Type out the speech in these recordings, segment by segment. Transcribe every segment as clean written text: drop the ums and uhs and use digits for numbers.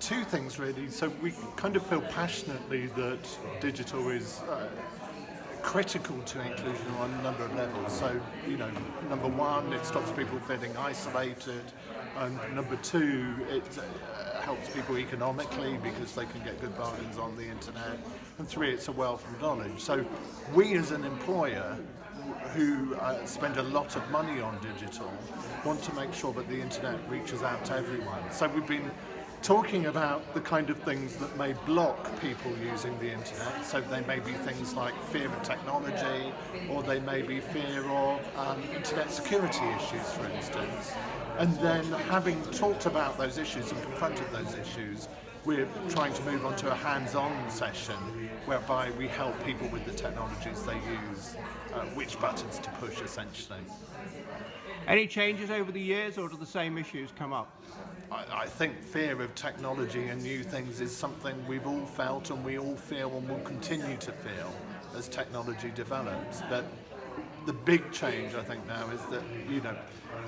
Two things really. So we kind of feel passionately that digital is critical to inclusion on a number of levels. So, number one, it stops people feeling isolated, and number two, it helps people economically because they can get good bargains on the internet, and three, it's a wealth of knowledge. So we as an employer who spend a lot of money on digital want to make sure that the internet reaches out to everyone. So we've been talking about the kind of things that may block people using the internet. So they may be things like fear of technology, or they may be fear of internet security issues, for instance. And then, having talked about those issues and confronted those issues, we're trying to move on to a hands-on session whereby we help people with the technologies they use, which buttons to push, essentially. Any changes over the years, or do the same issues come up? I think fear of technology and new things is something we've all felt and we all feel and will continue to feel as technology develops. But the big change, I think, now is that,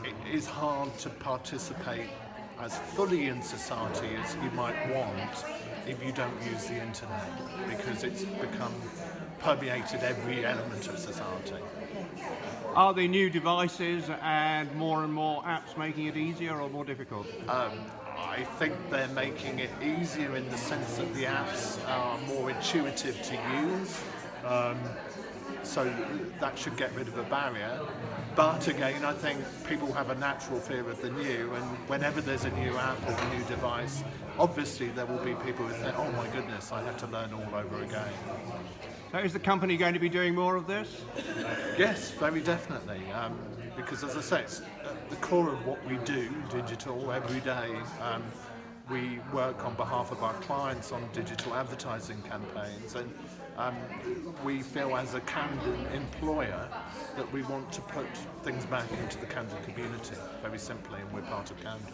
it is hard to participate as fully in society as you might want if you don't use the internet, because it's become permeated every element of society. Are there new devices and more apps making it easier or more difficult? I think they're making it easier in the sense that the apps are more intuitive to use. So that should get rid of a barrier. But again, I think people have a natural fear of the new, and whenever there's a new app or a new device, obviously there will be people who think, oh my goodness, I have to learn all over again. So is the company going to be doing more of this? Yes, very definitely. Because as I say, it's at the core of what we do, digital, every day. We work on behalf of our clients on digital advertising campaigns, and we feel as a Camden employer that we want to put things back into the Camden community, very simply, and we're part of Camden.